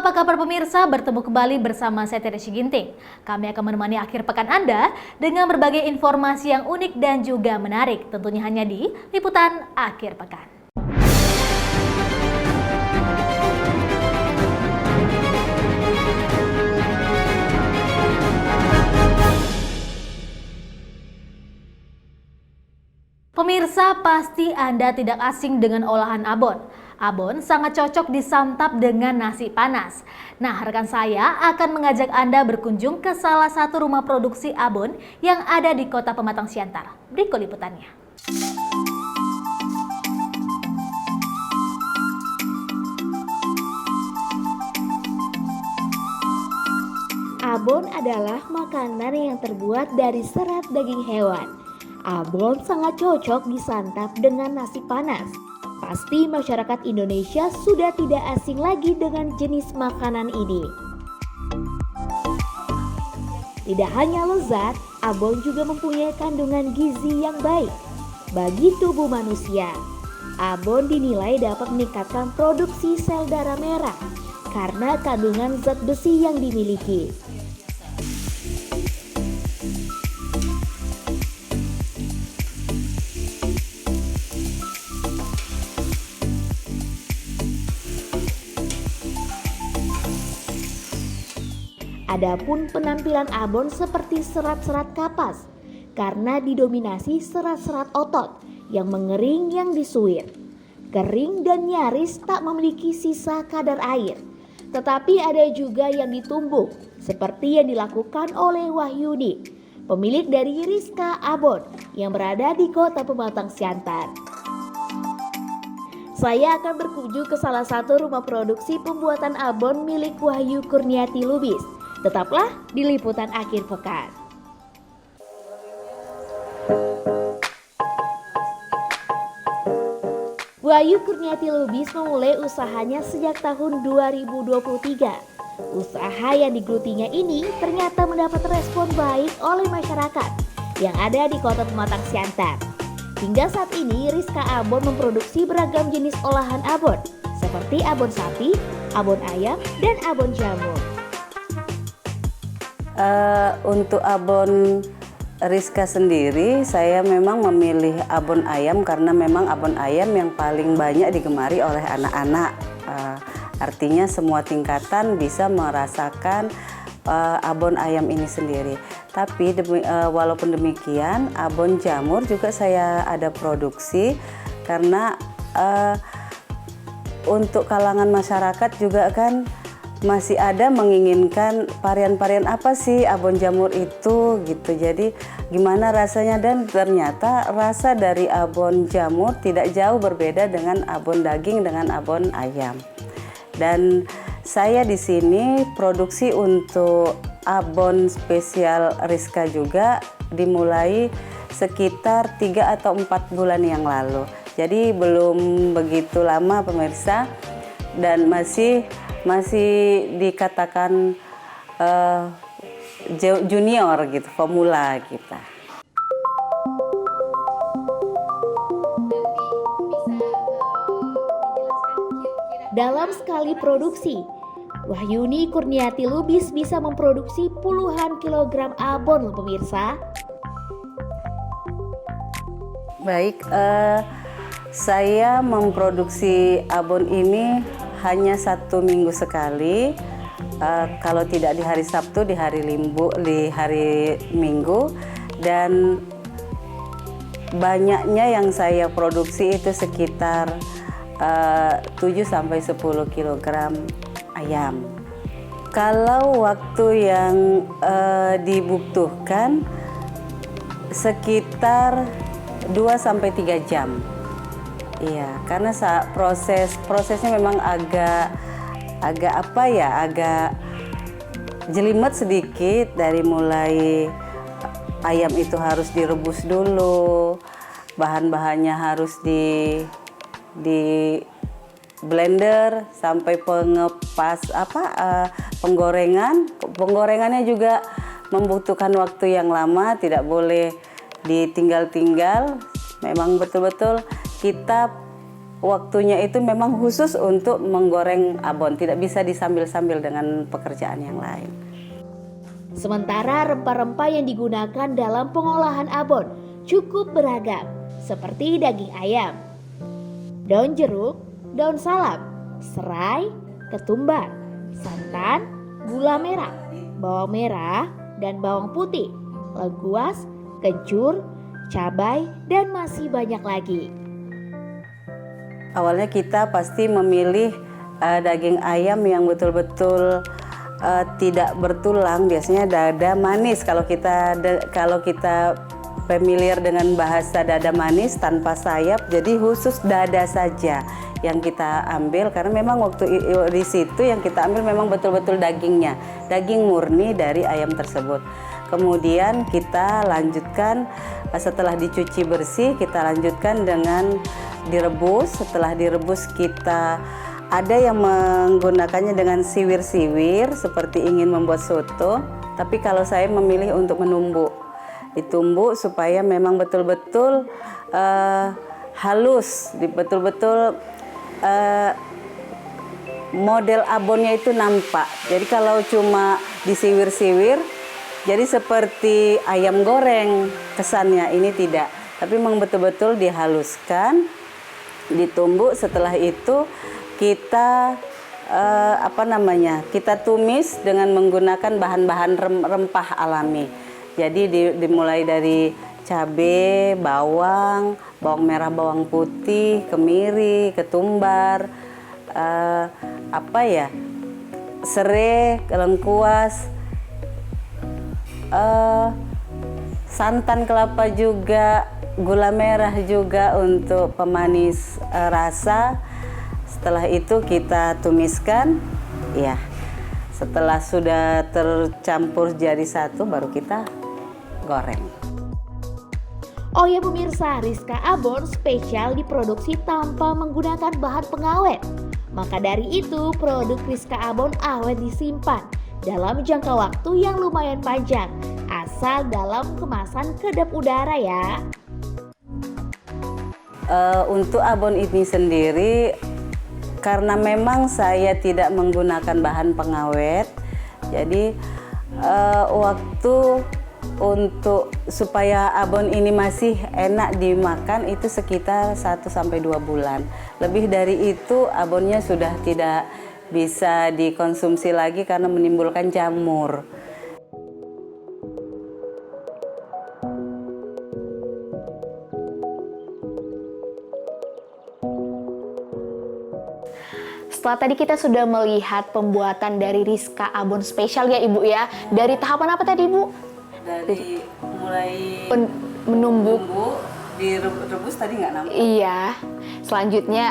apa kabar pemirsa? Bertemu kembali bersama saya Tere Siginting. Kami akan menemani akhir pekan Anda dengan berbagai informasi yang unik dan juga menarik. Tentunya hanya di Liputan Akhir Pekan. Pemirsa, pasti Anda tidak asing dengan olahan abon. Abon sangat cocok disantap dengan nasi panas. Nah, rekan saya akan mengajak Anda berkunjung ke salah satu rumah produksi abon yang ada di Kota Pematang Siantar. Berikut liputannya. Abon adalah makanan yang terbuat dari serat daging hewan. Abon sangat cocok disantap dengan nasi panas. Pasti masyarakat Indonesia sudah tidak asing lagi dengan jenis makanan ini. Tidak hanya lezat, abon juga mempunyai kandungan gizi yang baik bagi tubuh manusia. Abon dinilai dapat meningkatkan produksi sel darah merah karena kandungan zat besi yang dimiliki. Adapun penampilan abon seperti serat-serat kapas karena didominasi serat-serat otot yang mengering yang disuir. Kering dan nyaris tak memiliki sisa kadar air. Tetapi ada juga yang ditumbuk seperti yang dilakukan oleh Wahyuni, pemilik dari Rizka Abon yang berada di Kota Pematang Siantar. Saya akan berkunjung ke salah satu rumah produksi pembuatan abon milik Wahyu Kurniati Lubis. Tetaplah di Liputan Akhir Pekan. Wahyu Kurniati Lubis memulai usahanya sejak tahun 2023. Usaha yang digelutinya ini ternyata mendapat respon baik oleh masyarakat yang ada di Kota Pematang Siantar. Hingga saat ini Rizka Abon memproduksi beragam jenis olahan abon seperti abon sapi, abon ayam, dan abon jamur. Untuk abon Rizka sendiri, saya memang memilih abon ayam karena memang abon ayam yang paling banyak digemari oleh anak-anak. Artinya semua tingkatan bisa merasakan abon ayam ini sendiri. Tapi walaupun demikian, abon jamur juga saya ada produksi karena untuk kalangan masyarakat juga kan masih ada menginginkan varian-varian apa sih abon jamur itu gitu. Jadi gimana rasanya, dan ternyata rasa dari abon jamur tidak jauh berbeda dengan abon daging dengan abon ayam. Dan saya di sini produksi untuk abon spesial Rizka juga dimulai sekitar 3 atau 4 bulan yang lalu. Jadi belum begitu lama pemirsa, dan masih dikatakan junior gitu, pemula kita. Dalam sekali produksi, Wahyuni Kurniati Lubis bisa memproduksi puluhan kilogram abon loh pemirsa. Baik, saya memproduksi abon ini hanya 1 minggu sekali. Kalau tidak di hari Sabtu, di hari Minggu, dan banyaknya yang saya produksi itu sekitar 7-10 kg ayam. Kalau waktu yang dibutuhkan sekitar 2-3 jam. Iya, karena prosesnya memang agak jelimet sedikit. Dari mulai ayam itu harus direbus dulu, bahan-bahannya harus di blender sampai penggorengannya juga membutuhkan waktu yang lama, tidak boleh ditinggal-tinggal. Memang betul-betul kita waktunya itu memang khusus untuk menggoreng abon, tidak bisa disambil-sambil dengan pekerjaan yang lain. Sementara rempah-rempah yang digunakan dalam pengolahan abon cukup beragam, seperti daging ayam, daun jeruk, daun salam, serai, ketumbar, santan, gula merah, bawang merah, dan bawang putih, lengkuas, kencur, cabai, dan masih banyak lagi. Awalnya kita pasti memilih daging ayam yang betul-betul tidak bertulang, biasanya dada manis. Kalau kita familiar dengan bahasa dada manis tanpa sayap, jadi khusus dada saja yang kita ambil, karena memang waktu di situ yang kita ambil memang betul-betul dagingnya, daging murni dari ayam tersebut. Kemudian kita lanjutkan setelah dicuci bersih, kita lanjutkan dengan direbus. Setelah direbus kita ada yang menggunakannya dengan siwir-siwir seperti ingin membuat soto, tapi kalau saya memilih untuk menumbuk. Ditumbuk supaya memang betul-betul halus, betul-betul model abonnya itu nampak. Jadi kalau cuma disiwir-siwir, jadi seperti ayam goreng kesannya, ini tidak. Tapi memang betul-betul dihaluskan, ditumbuk. Setelah itu kita kita tumis dengan menggunakan bahan-bahan rempah alami. Jadi dimulai dari cabai, bawang merah, bawang putih, kemiri, ketumbar, serai, lengkuas, santan kelapa juga, gula merah juga untuk pemanis rasa. Setelah itu kita tumiskan, ya. Setelah sudah tercampur jadi satu, baru kita goreng. Oh ya pemirsa, Rizka Abon spesial diproduksi tanpa menggunakan bahan pengawet. Maka dari itu, produk Rizka Abon awet disimpan dalam jangka waktu yang lumayan panjang, asal dalam kemasan kedap udara ya. Untuk abon ini sendiri, karena memang saya tidak menggunakan bahan pengawet, jadi waktu untuk supaya abon ini masih enak dimakan itu sekitar 1-2 bulan. Lebih dari itu abonnya sudah tidak bisa dikonsumsi lagi karena menimbulkan jamur. Setelah tadi kita sudah melihat pembuatan dari Rizka Abon spesial ya Ibu ya. Dari tahapan apa tadi Ibu? Dari mulai menumbuk, direbus tadi nggak nampak? iya. Selanjutnya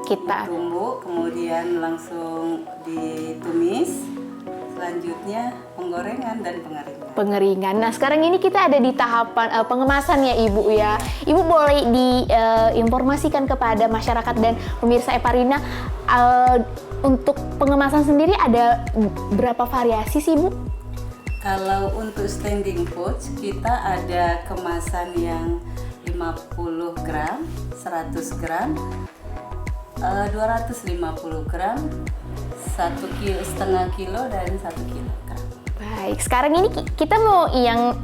kita tumbuk, kemudian langsung ditumis. Selanjutnya penggorengan dan pengeringan. Nah sekarang ini kita ada di tahapan pengemasan ya Ibu ya. Ibu boleh diinformasikan kepada masyarakat dan pemirsa Eparina untuk pengemasan sendiri ada berapa variasi sih Bu? Kalau untuk standing pouch kita ada kemasan yang 50 gram, 100 gram, 250 gram, 1,5 kilo dan 1 kilogram. Baik, sekarang ini kita mau yang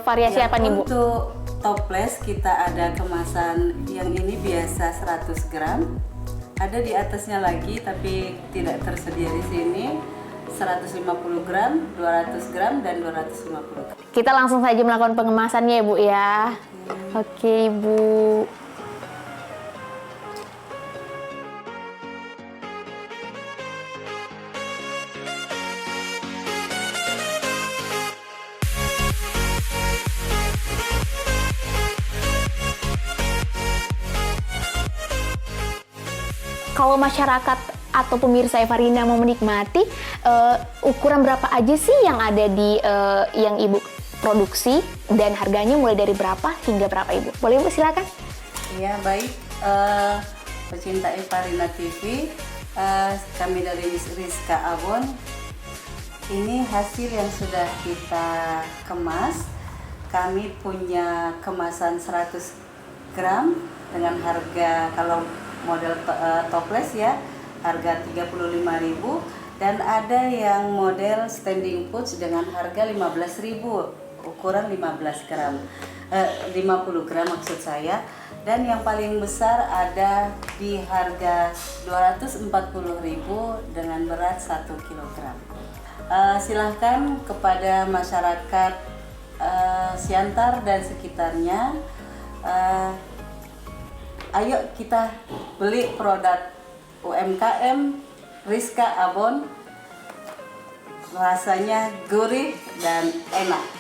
variasi apa nih Bu? Untuk toples kita ada kemasan yang ini biasa 100 gram. Ada di atasnya lagi tapi tidak tersedia di sini. 150 gram, 200 gram, dan 250 gram. Kita langsung saja melakukan pengemasannya ya Bu ya. Oke Ibu. Kalau masyarakat atau pemirsa Eparina mau menikmati, ukuran berapa aja sih yang ada di yang Ibu produksi dan harganya mulai dari berapa hingga berapa Ibu? Boleh Ibu silakan? Ya baik, pecinta Eparina TV, kami dari Rizka Abon, ini hasil yang sudah kita kemas. Kami punya kemasan 100 gram dengan harga, kalau model toples ya, harga 35.000, dan ada yang model standing pouch dengan harga 15.000, ukuran 15 gram. 50 gram maksud saya. Dan yang paling besar ada di harga 240.000 dengan berat 1 kg. Silahkan kepada masyarakat Siantar dan sekitarnya, ayo kita beli produk UMKM Rizka Abon, rasanya gurih dan enak.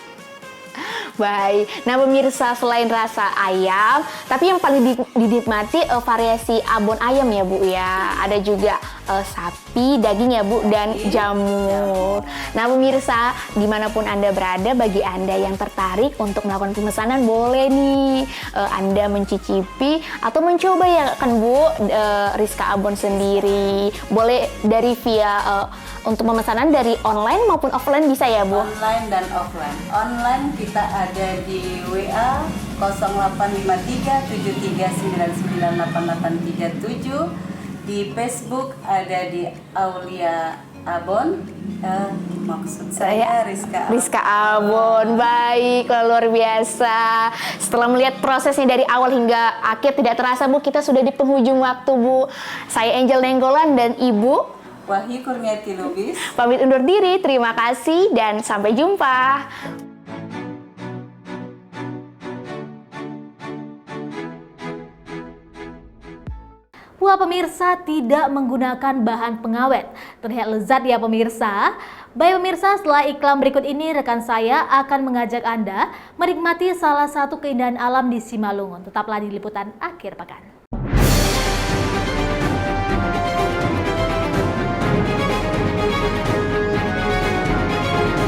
Baik, nah pemirsa, selain rasa ayam, tapi yang paling dinikmati variasi abon ayam ya Bu ya. Ada juga sapi, daging ya Bu, dan jamur. Nah pemirsa, dimanapun Anda berada, bagi Anda yang tertarik untuk melakukan pemesanan, boleh nih Anda mencicipi atau mencoba ya kan Bu, Rizka Abon sendiri. Boleh dari via untuk pemesanan dari online maupun offline bisa ya Bu? Online dan offline. Online kita ada di WA 085373998837. Di Facebook ada di Aulia Abon. Maksud saya Rizka Abon. Baik, luar biasa. Setelah melihat prosesnya dari awal hingga akhir, tidak terasa Bu, kita sudah di penghujung waktu Bu. Saya Angel Nenggolan dan Ibu Wahyu Kurniati Lubis pamit undur diri. Terima kasih dan sampai jumpa. Wah pemirsa, tidak menggunakan bahan pengawet. Terlihat lezat ya pemirsa. Baik pemirsa, setelah iklan berikut ini rekan saya akan mengajak Anda menikmati salah satu keindahan alam di Simalungun. Tetaplah di liputan akhir pekan.